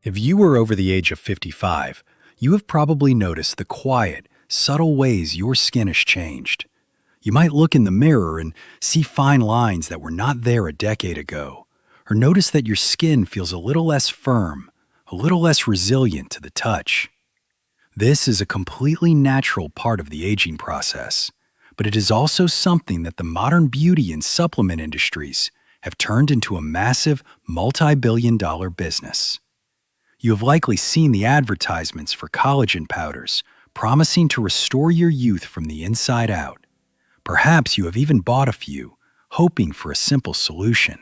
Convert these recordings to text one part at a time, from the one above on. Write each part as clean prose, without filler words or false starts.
If you were over the age of 55, you have probably noticed the quiet, subtle ways your skin has changed. You might look in the mirror and see fine lines that were not there a decade ago, or notice that your skin feels a little less firm, a little less resilient to the touch. This is a completely natural part of the aging process, but it is also something that the modern beauty and supplement industries have turned into a massive, multi-billion-dollar business. You have likely seen the advertisements for collagen powders promising to restore your youth from the inside out. Perhaps you have even bought a few, hoping for a simple solution.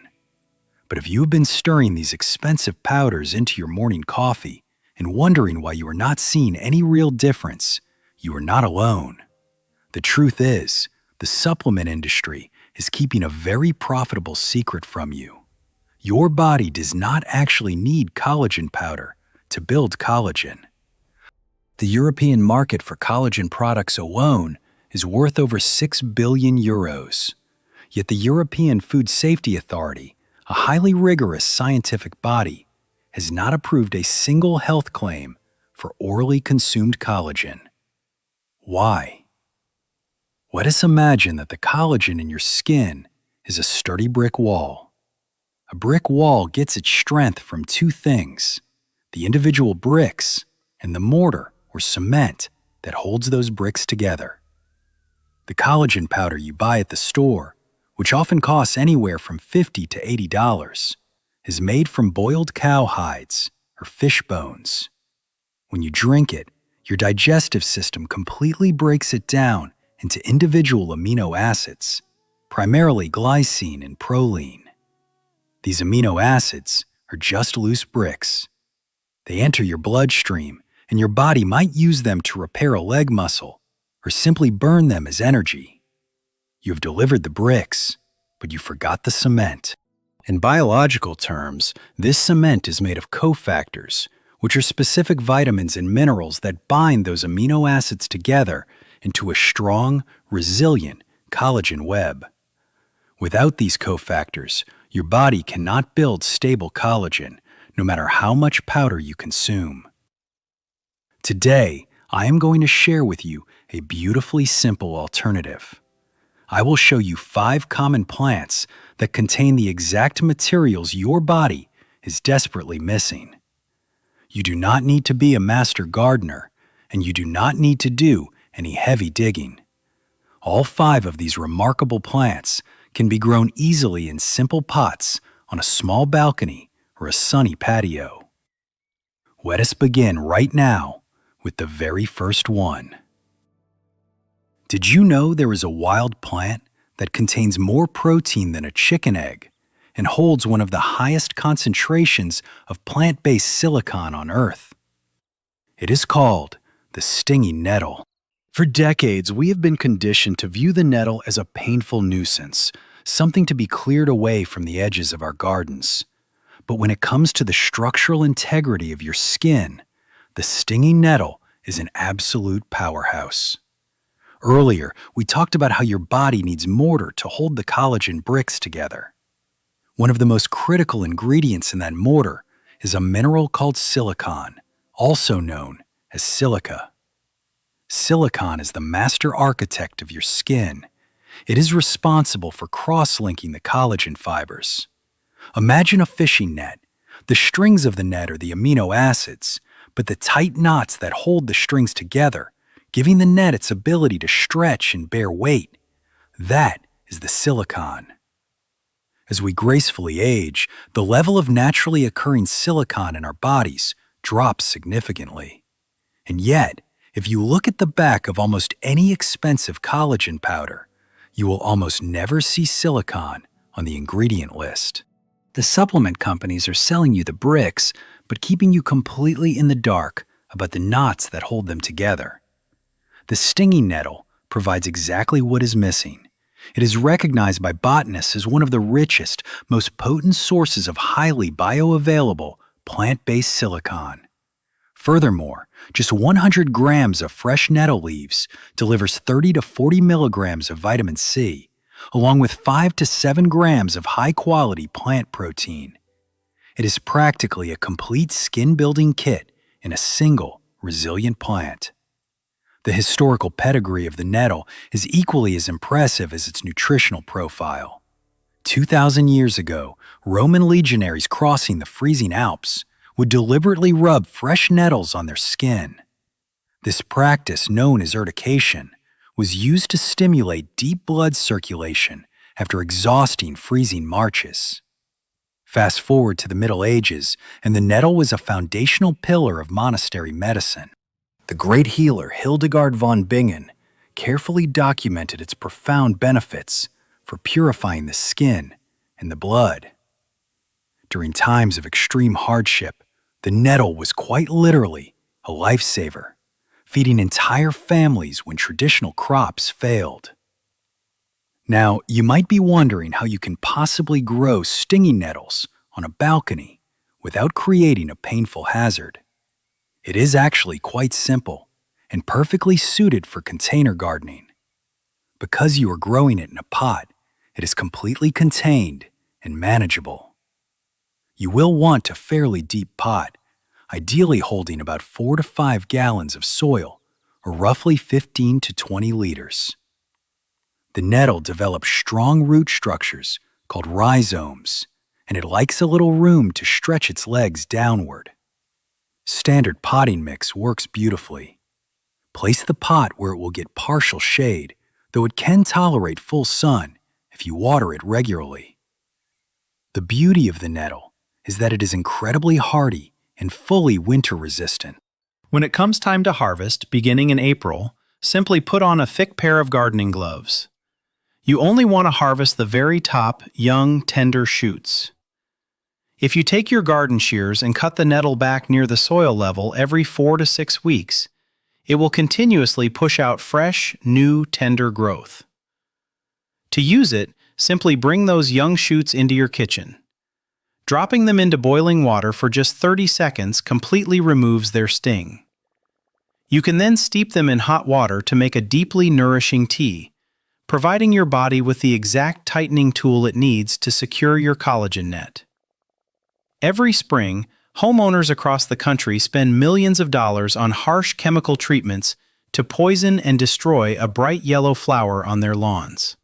But if you have been stirring these expensive powders into your morning coffee and wondering why you are not seeing any real difference, you are not alone. The truth is, the supplement industry is keeping a very profitable secret from you. Your body does not actually need collagen powder to build collagen. The European market for collagen products alone is worth over 6 billion euros. Yet the European Food Safety Authority, a highly rigorous scientific body, has not approved a single health claim for orally consumed collagen. Why? Let us imagine that the collagen in your skin is a sturdy brick wall. A brick wall gets its strength from two things: the individual bricks and the mortar or cement that holds those bricks together. The collagen powder you buy at the store, which often costs anywhere from $50 to $80, is made from boiled cow hides or fish bones. When you drink it, your digestive system completely breaks it down into individual amino acids, primarily glycine and proline. These amino acids are just loose bricks. They enter your bloodstream, and your body might use them to repair a leg muscle or simply burn them as energy. You have delivered the bricks, but you forgot the cement. In biological terms, this cement is made of cofactors, which are specific vitamins and minerals that bind those amino acids together into a strong, resilient collagen web. Without these cofactors, your body cannot build stable collagen, no matter how much powder you consume. Today, I am going to share with you a beautifully simple alternative. I will show you 5 common plants that contain the exact materials your body is desperately missing. You do not need to be a master gardener, and you do not need to do any heavy digging. All 5 of these remarkable plants can be grown easily in simple pots on a small balcony or a sunny patio. Let us begin right now with the very first one. Did you know there is a wild plant that contains more protein than a chicken egg and holds one of the highest concentrations of plant-based silicon on Earth? It is called the stinging nettle. For decades, we have been conditioned to view the nettle as a painful nuisance, something to be cleared away from the edges of our gardens. But when it comes to the structural integrity of your skin, the stinging nettle is an absolute powerhouse. Earlier, we talked about how your body needs mortar to hold the collagen bricks together. One of the most critical ingredients in that mortar is a mineral called silicon, also known as silica. Silicon is the master architect of your skin. It is responsible for cross-linking the collagen fibers. Imagine a fishing net. The strings of the net are the amino acids, but the tight knots that hold the strings together, giving the net its ability to stretch and bear weight. That is the silicon. As we gracefully age, the level of naturally occurring silicon in our bodies drops significantly. And yet, if you look at the back of almost any expensive collagen powder, you will almost never see silicon on the ingredient list. The supplement companies are selling you the bricks, but keeping you completely in the dark about the knots that hold them together. The stinging nettle provides exactly what is missing. It is recognized by botanists as one of the richest, most potent sources of highly bioavailable plant-based silicon. Furthermore, just 100 grams of fresh nettle leaves delivers 30 to 40 milligrams of vitamin C, along with 5 to 7 grams of high-quality plant protein. It is practically a complete skin-building kit in a single, resilient plant. The historical pedigree of the nettle is equally as impressive as its nutritional profile. 2,000 years ago, Roman legionaries crossing the freezing Alps would deliberately rub fresh nettles on their skin. This practice, known as urtication, was used to stimulate deep blood circulation after exhausting freezing marches. Fast forward to the Middle Ages, and the nettle was a foundational pillar of monastery medicine. The great healer Hildegard von Bingen carefully documented its profound benefits for purifying the skin and the blood. During times of extreme hardship, the nettle was quite literally a lifesaver, feeding entire families when traditional crops failed. Now, you might be wondering how you can possibly grow stinging nettles on a balcony without creating a painful hazard. It is actually quite simple and perfectly suited for container gardening. Because you are growing it in a pot, it is completely contained and manageable. You will want a fairly deep pot, ideally holding about 4 to 5 gallons of soil, or roughly 15 to 20 liters. The nettle develops strong root structures called rhizomes, and it likes a little room to stretch its legs downward. Standard potting mix works beautifully. Place the pot where it will get partial shade, though it can tolerate full sun if you water it regularly. The beauty of the nettle is that it is incredibly hardy and fully winter-resistant. When it comes time to harvest, beginning in April, simply put on a thick pair of gardening gloves. You only want to harvest the very top, young, tender shoots. If you take your garden shears and cut the nettle back near the soil level every 4 to 6 weeks, it will continuously push out fresh, new, tender growth. To use it, simply bring those young shoots into your kitchen. Dropping them into boiling water for just 30 seconds completely removes their sting. You can then steep them in hot water to make a deeply nourishing tea, providing your body with the exact tightening tool it needs to secure your collagen net. Every spring, homeowners across the country spend millions of dollars on harsh chemical treatments to poison and destroy a bright yellow flower on their lawns.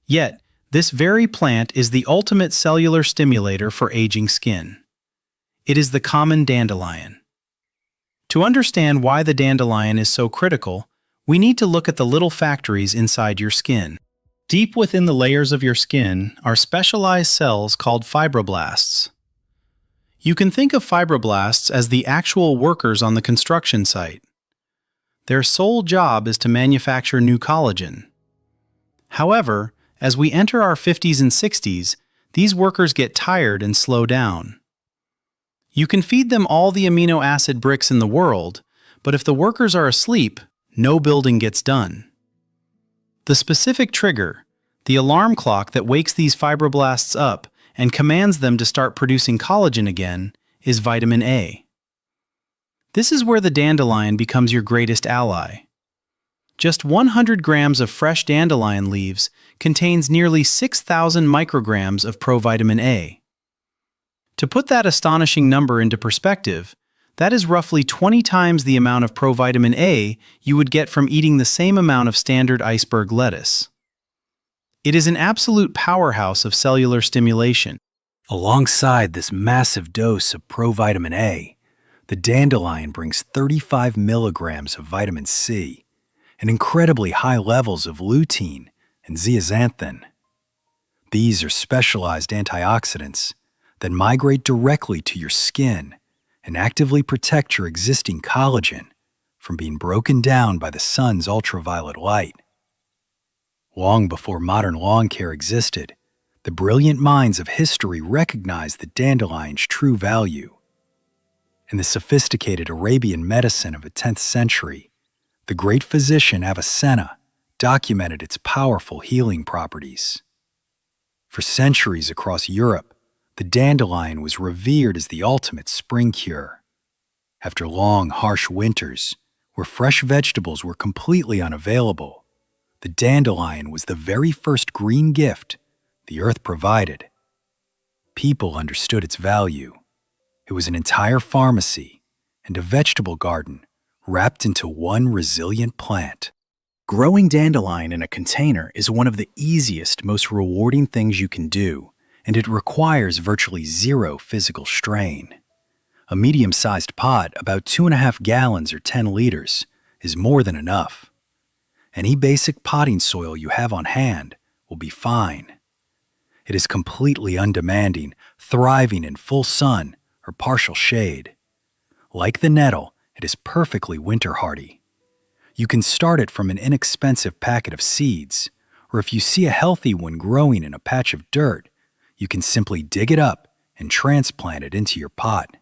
Yet, this very plant is the ultimate cellular stimulator for aging skin. It is the common dandelion. To understand why the dandelion is so critical, we need to look at the little factories inside your skin. Deep within the layers of your skin are specialized cells called fibroblasts. You can think of fibroblasts as the actual workers on the construction site. Their sole job is to manufacture new collagen. However, as we enter our 50s and 60s, these workers get tired and slow down. You can feed them all the amino acid bricks in the world, but if the workers are asleep, no building gets done. The specific trigger, the alarm clock that wakes these fibroblasts up and commands them to start producing collagen again, is vitamin A. This is where the dandelion becomes your greatest ally. Just 100 grams of fresh dandelion leaves contains nearly 6,000 micrograms of provitamin A. To put that astonishing number into perspective, that is roughly 20 times the amount of provitamin A you would get from eating the same amount of standard iceberg lettuce. It is an absolute powerhouse of cellular stimulation. Alongside this massive dose of provitamin A, the dandelion brings 35 milligrams of vitamin C and incredibly high levels of lutein and zeaxanthin. These are specialized antioxidants that migrate directly to your skin and actively protect your existing collagen from being broken down by the sun's ultraviolet light. Long before modern lawn care existed, the brilliant minds of history recognized the dandelion's true value. In the sophisticated Arabian medicine of the 10th century, the great physician Avicenna documented its powerful healing properties. For centuries across Europe, the dandelion was revered as the ultimate spring cure. After long, harsh winters, where fresh vegetables were completely unavailable, the dandelion was the very first green gift the earth provided. People understood its value. It was an entire pharmacy and a vegetable garden wrapped into one resilient plant. Growing dandelion in a container is one of the easiest, most rewarding things you can do, and it requires virtually zero physical strain. A medium-sized pot, about 2.5 gallons or 10 liters, is more than enough. Any basic potting soil you have on hand will be fine. It is completely undemanding, thriving in full sun or partial shade. Like the nettle, it is perfectly winter hardy. You can start it from an inexpensive packet of seeds, or if you see a healthy one growing in a patch of dirt, you can simply dig it up and transplant it into your pot.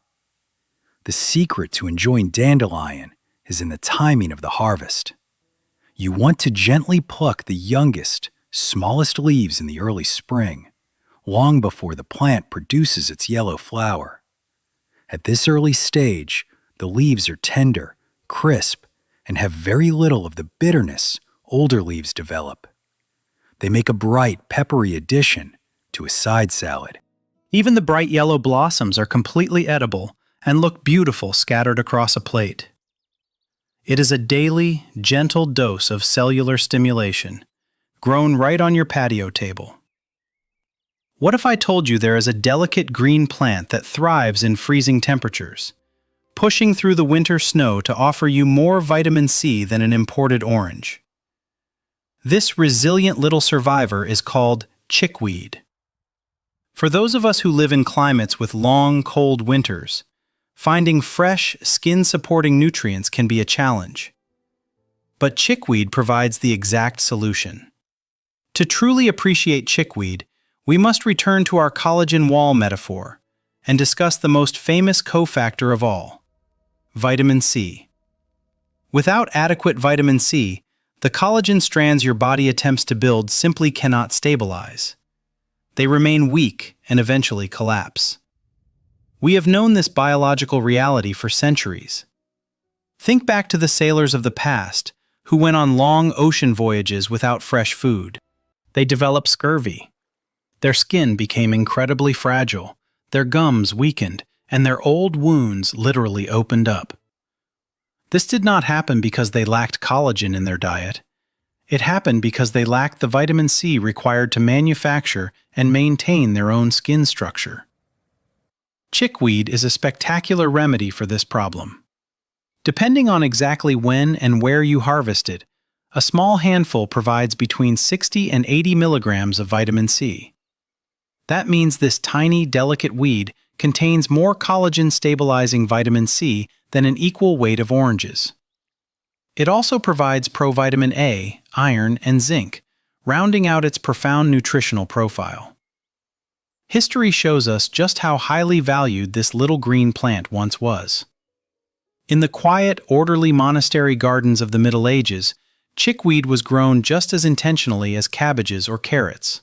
The secret to enjoying dandelion is in the timing of the harvest. You want to gently pluck the youngest, smallest leaves in the early spring, long before the plant produces its yellow flower. At this early stage, the leaves are tender, crisp, and have very little of the bitterness older leaves develop. They make a bright, peppery addition to a side salad. Even the bright yellow blossoms are completely edible and look beautiful scattered across a plate. It is a daily, gentle dose of cellular stimulation, grown right on your patio table. What if I told you there is a delicate green plant that thrives in freezing temperatures, pushing through the winter snow to offer you more vitamin C than an imported orange? This resilient little survivor is called chickweed. For those of us who live in climates with long, cold winters, finding fresh, skin-supporting nutrients can be a challenge. But chickweed provides the exact solution. To truly appreciate chickweed, we must return to our collagen wall metaphor and discuss the most famous cofactor of all, vitamin C. Without adequate vitamin C, the collagen strands your body attempts to build simply cannot stabilize. They remain weak and eventually collapse. We have known this biological reality for centuries. Think back to the sailors of the past who went on long ocean voyages without fresh food. They developed scurvy. Their skin became incredibly fragile, their gums weakened, and their old wounds literally opened up. This did not happen because they lacked collagen in their diet. It happened because they lacked the vitamin C required to manufacture and maintain their own skin structure. Chickweed is a spectacular remedy for this problem. Depending on exactly when and where you harvest it, a small handful provides between 60 and 80 milligrams of vitamin C. That means this tiny, delicate weed contains more collagen-stabilizing vitamin C than an equal weight of oranges. It also provides provitamin A, iron, and zinc, rounding out its profound nutritional profile. History shows us just how highly valued this little green plant once was. In the quiet, orderly monastery gardens of the Middle Ages, chickweed was grown just as intentionally as cabbages or carrots.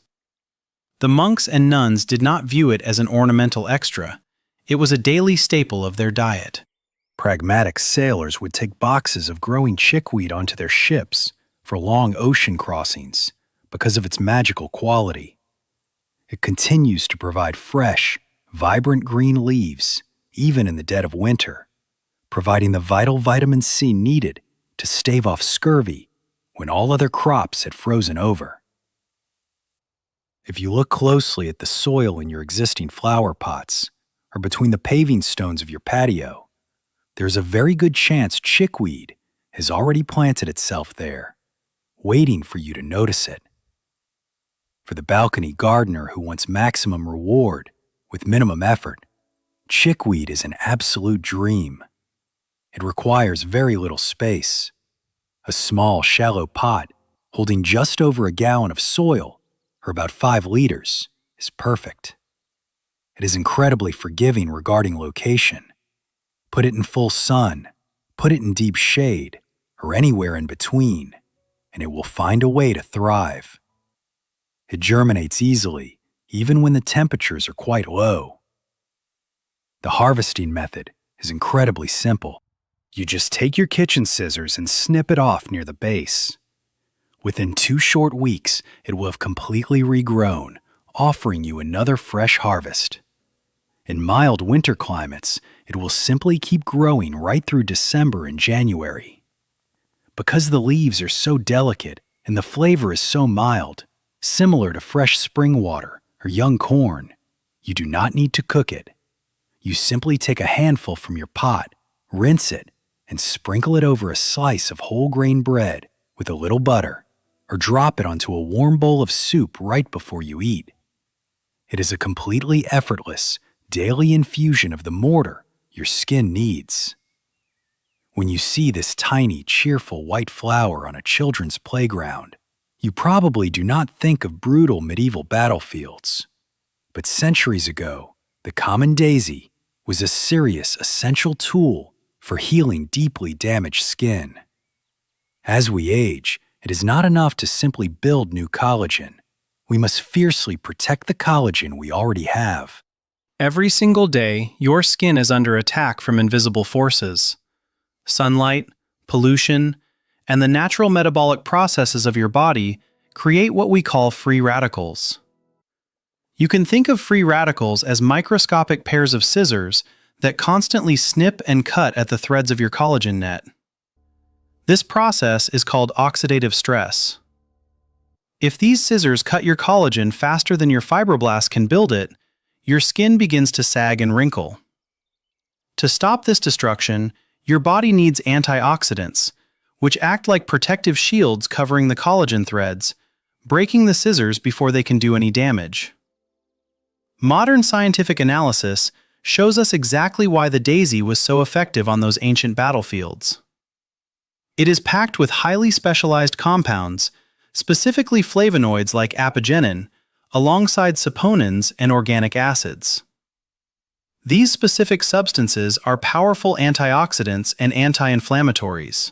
The monks and nuns did not view it as an ornamental extra. It was a daily staple of their diet. Pragmatic sailors would take boxes of growing chickweed onto their ships for long ocean crossings because of its magical quality. It continues to provide fresh, vibrant green leaves, even in the dead of winter, providing the vital vitamin C needed to stave off scurvy when all other crops had frozen over. If you look closely at the soil in your existing flower pots or between the paving stones of your patio, there's a very good chance chickweed has already planted itself there, waiting for you to notice it. For the balcony gardener who wants maximum reward with minimum effort, chickweed is an absolute dream. It requires very little space. A small, shallow pot holding just over a gallon of soil, or about 5 liters, is perfect. It is incredibly forgiving regarding location. Put it in full sun, put it in deep shade, or anywhere in between, and it will find a way to thrive. It germinates easily, even when the temperatures are quite low. The harvesting method is incredibly simple. You just take your kitchen scissors and snip it off near the base. Within 2 short weeks, it will have completely regrown, offering you another fresh harvest. In mild winter climates, it will simply keep growing right through December and January. Because the leaves are so delicate and the flavor is so mild, similar to fresh spring water or young corn, you do not need to cook it. You simply take a handful from your pot, rinse it, and sprinkle it over a slice of whole grain bread with a little butter, or drop it onto a warm bowl of soup right before you eat. It is a completely effortless, daily infusion of the mortar your skin needs. When you see this tiny, cheerful white flower on a children's playground, you probably do not think of brutal medieval battlefields. But centuries ago, the common daisy was a serious, essential tool for healing deeply damaged skin. As we age, it is not enough to simply build new collagen. We must fiercely protect the collagen we already have. Every single day, your skin is under attack from invisible forces. Sunlight, pollution, and the natural metabolic processes of your body create what we call free radicals. You can think of free radicals as microscopic pairs of scissors that constantly snip and cut at the threads of your collagen net. This process is called oxidative stress. If these scissors cut your collagen faster than your fibroblasts can build it, your skin begins to sag and wrinkle. To stop this destruction, your body needs antioxidants, which act like protective shields covering the collagen threads, breaking the scissors before they can do any damage. Modern scientific analysis shows us exactly why the daisy was so effective on those ancient battlefields. It is packed with highly specialized compounds, specifically flavonoids like apigenin, alongside saponins and organic acids. These specific substances are powerful antioxidants and anti-inflammatories.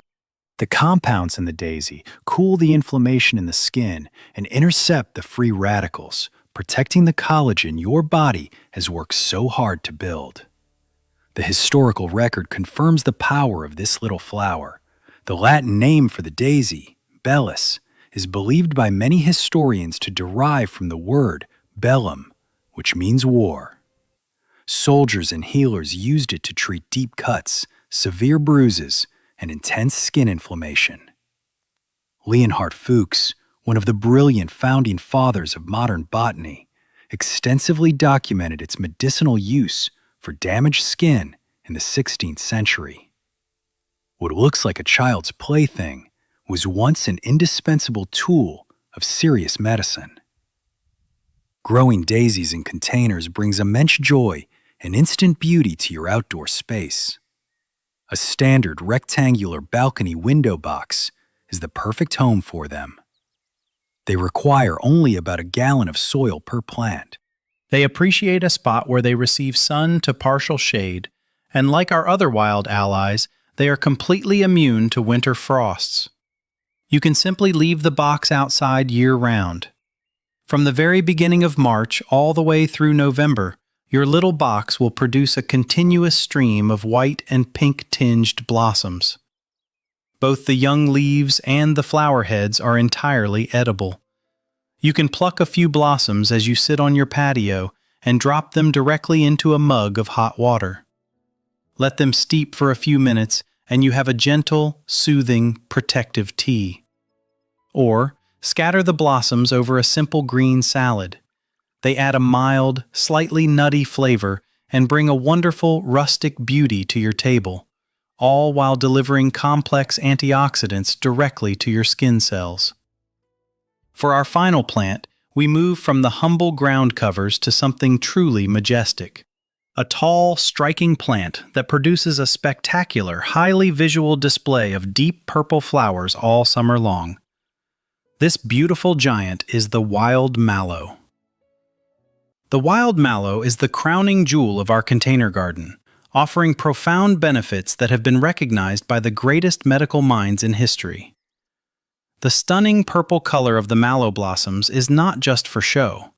The compounds in the daisy cool the inflammation in the skin and intercept the free radicals, protecting the collagen your body has worked so hard to build. The historical record confirms the power of this little flower. The Latin name for the daisy, Bellis, is believed by many historians to derive from the word bellum, which means war. Soldiers and healers used it to treat deep cuts, severe bruises, and intense skin inflammation. Leonhard Fuchs, one of the brilliant founding fathers of modern botany, extensively documented its medicinal use for damaged skin in the 16th century. What looks like a child's plaything was once an indispensable tool of serious medicine. Growing daisies in containers brings immense joy and instant beauty to your outdoor space. A standard rectangular balcony window box is the perfect home for them. They require only about a gallon of soil per plant. They appreciate a spot where they receive sun to partial shade, and like our other wild allies, they are completely immune to winter frosts. You can simply leave the box outside year-round. From the very beginning of March all the way through November, your little box will produce a continuous stream of white and pink-tinged blossoms. Both the young leaves and the flower heads are entirely edible. You can pluck a few blossoms as you sit on your patio and drop them directly into a mug of hot water. Let them steep for a few minutes and you have a gentle, soothing, protective tea. Or scatter the blossoms over a simple green salad. They add a mild, slightly nutty flavor and bring a wonderful, rustic beauty to your table, all while delivering complex antioxidants directly to your skin cells. For our final plant, we move from the humble ground covers to something truly majestic. A tall, striking plant that produces a spectacular, highly visual display of deep purple flowers all summer long. This beautiful giant is the wild mallow. The wild mallow is the crowning jewel of our container garden, offering profound benefits that have been recognized by the greatest medical minds in history. The stunning purple color of the mallow blossoms is not just for show.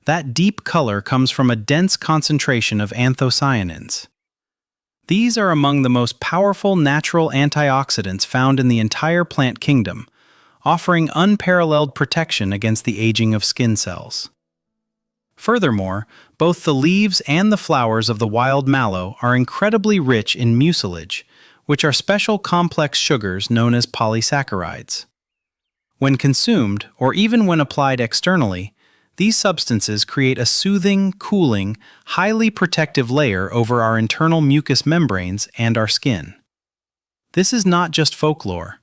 That deep color comes from a dense concentration of anthocyanins. These are among the most powerful natural antioxidants found in the entire plant kingdom, offering unparalleled protection against the aging of skin cells. Furthermore, both the leaves and the flowers of the wild mallow are incredibly rich in mucilage, which are special complex sugars known as polysaccharides. When consumed, or even when applied externally, these substances create a soothing, cooling, highly protective layer over our internal mucous membranes and our skin. This is not just folklore.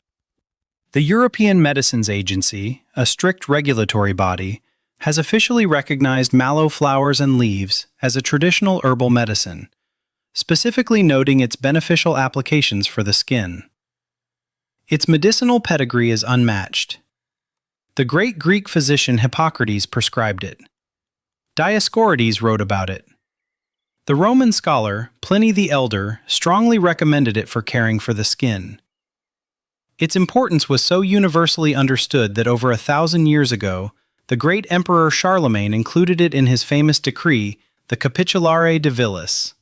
The European Medicines Agency, a strict regulatory body, has officially recognized mallow flowers and leaves as a traditional herbal medicine, specifically noting its beneficial applications for the skin. Its medicinal pedigree is unmatched. The great Greek physician Hippocrates prescribed it. Dioscorides wrote about it. The Roman scholar Pliny the Elder strongly recommended it for caring for the skin. Its importance was so universally understood that over 1,000 years ago, the great Emperor Charlemagne included it in his famous decree, the Capitulare Divilis.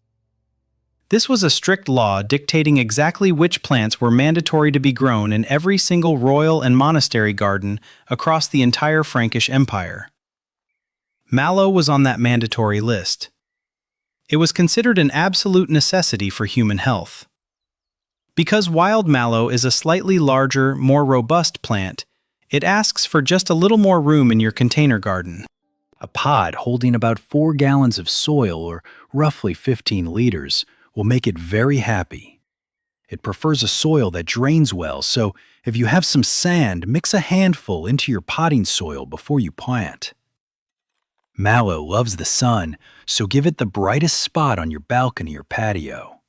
This was a strict law dictating exactly which plants were mandatory to be grown in every single royal and monastery garden across the entire Frankish Empire. Mallow was on that mandatory list. It was considered an absolute necessity for human health. Because wild mallow is a slightly larger, more robust plant, it asks for just a little more room in your container garden. A pod holding about 4 gallons of soil, or roughly 15 liters, will make it very happy. It prefers a soil that drains well, so if you have some sand, mix a handful into your potting soil before you plant. Mallow loves the sun, so give it the brightest spot on your balcony or patio.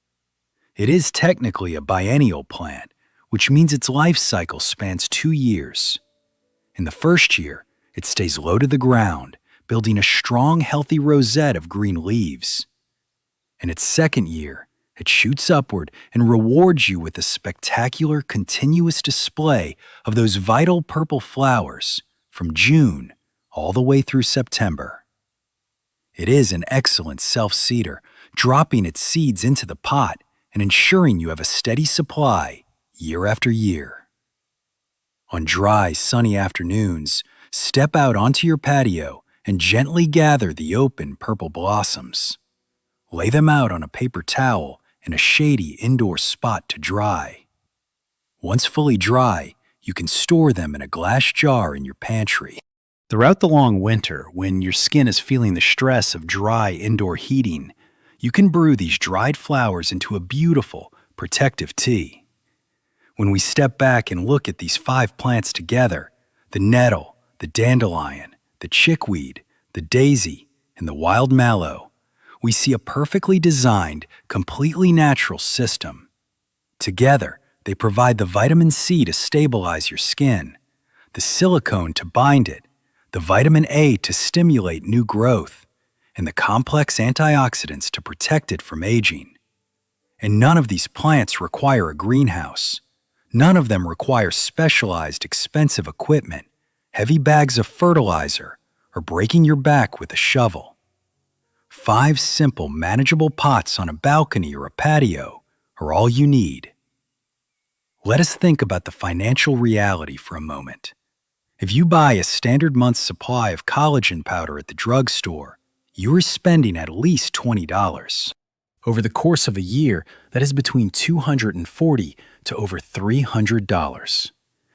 It is technically a biennial plant, which means its life cycle spans 2 years. In the first year, it stays low to the ground, building a strong, healthy rosette of green leaves. In its second year, it shoots upward and rewards you with a spectacular, continuous display of those vital purple flowers from June all the way through September. It is an excellent self-seeder, dropping its seeds into the pot and ensuring you have a steady supply year after year. On dry, sunny afternoons, step out onto your patio and gently gather the open purple blossoms. Lay them out on a paper towel in a shady indoor spot to dry. Once fully dry, you can store them in a glass jar in your pantry. Throughout the long winter, when your skin is feeling the stress of dry indoor heating, you can brew these dried flowers into a beautiful, protective tea. When we step back and look at these 5 plants together, the nettle, the dandelion, the chickweed, the daisy, and the wild mallow, we see a perfectly designed, completely natural system. Together, they provide the vitamin C to stabilize your skin, the silicone to bind it, the vitamin A to stimulate new growth, and the complex antioxidants to protect it from aging. And none of these plants require a greenhouse. None of them require specialized, expensive equipment, heavy bags of fertilizer, or breaking your back with a shovel. 5 simple, manageable pots on a balcony or a patio are all you need. Let us think about the financial reality for a moment. If you buy a standard month's supply of collagen powder at the drugstore, you are spending at least $20. Over the course of a year, that is between $240 to over $300.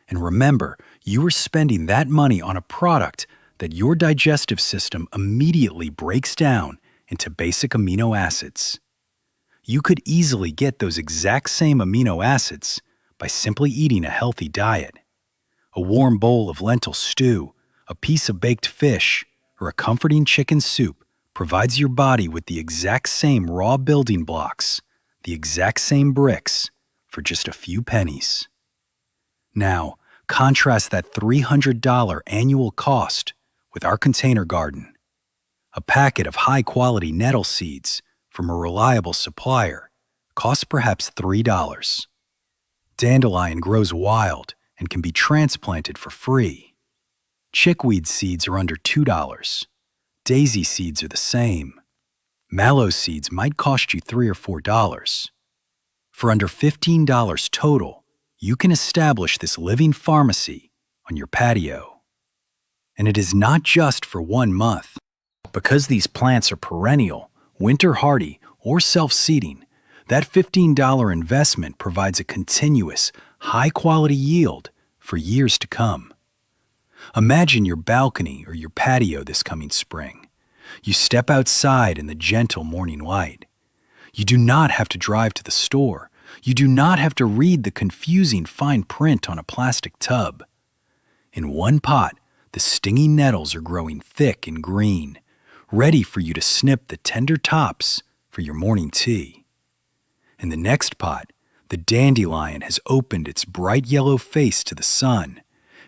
And remember, you are spending that money on a product that your digestive system immediately breaks down into basic amino acids. You could easily get those exact same amino acids by simply eating a healthy diet. A warm bowl of lentil stew, a piece of baked fish, or a comforting chicken soup provides your body with the exact same raw building blocks, the exact same bricks, for just a few pennies. Now, contrast that $300 annual cost with our container garden. A packet of high-quality nettle seeds from a reliable supplier costs perhaps $3. Dandelion grows wild and can be transplanted for free. Chickweed seeds are under $2. Daisy seeds are the same. Mallow seeds might cost you $3 or $4. For under $15 total, you can establish this living pharmacy on your patio. And it is not just for 1 month. Because these plants are perennial, winter hardy, or self-seeding, that $15 investment provides a continuous, high-quality yield for years to come. Imagine your balcony or your patio this coming spring. You step outside in the gentle morning light. You do not have to drive to the store. You do not have to read the confusing fine print on a plastic tub. In one pot, the stinging nettles are growing thick and green, ready for you to snip the tender tops for your morning tea. In the next pot, the dandelion has opened its bright yellow face to the sun,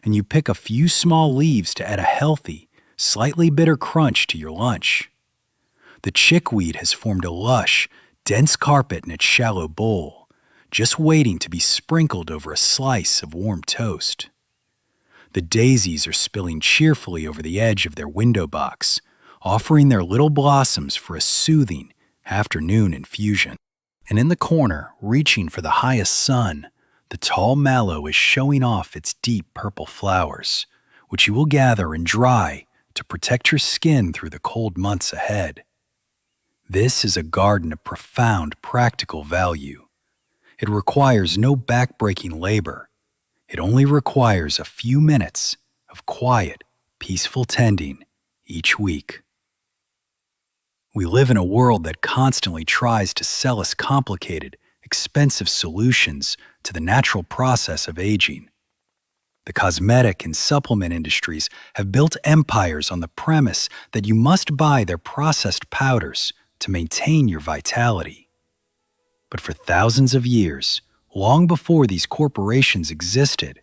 and you pick a few small leaves to add a healthy, slightly bitter crunch to your lunch. The chickweed has formed a lush, dense carpet in its shallow bowl, just waiting to be sprinkled over a slice of warm toast. The daisies are spilling cheerfully over the edge of their window box, offering their little blossoms for a soothing afternoon infusion. And in the corner, reaching for the highest sun, the tall mallow is showing off its deep purple flowers, which you will gather and dry to protect your skin through the cold months ahead. This is a garden of profound practical value. It requires no back-breaking labor. It only requires a few minutes of quiet, peaceful tending each week. We live in a world that constantly tries to sell us complicated, expensive solutions to the natural process of aging. The cosmetic and supplement industries have built empires on the premise that you must buy their processed powders to maintain your vitality. But for thousands of years, long before these corporations existed,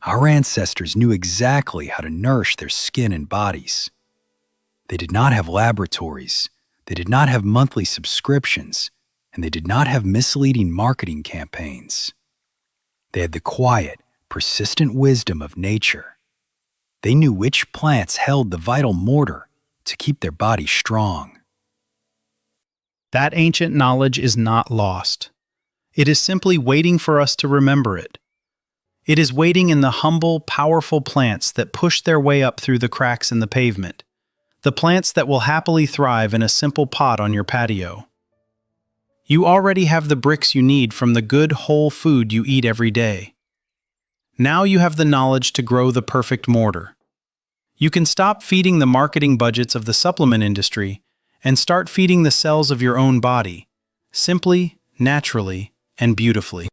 our ancestors knew exactly how to nourish their skin and bodies. They did not have laboratories, they did not have monthly subscriptions, and they did not have misleading marketing campaigns. They had the quiet, persistent wisdom of nature. They knew which plants held the vital mortar to keep their bodies strong. That ancient knowledge is not lost. It is simply waiting for us to remember it. It is waiting in the humble, powerful plants that push their way up through the cracks in the pavement. The plants that will happily thrive in a simple pot on your patio. You already have the bricks you need from the good whole food you eat every day. Now you have the knowledge to grow the perfect mortar. You can stop feeding the marketing budgets of the supplement industry and start feeding the cells of your own body, simply, naturally, and beautifully.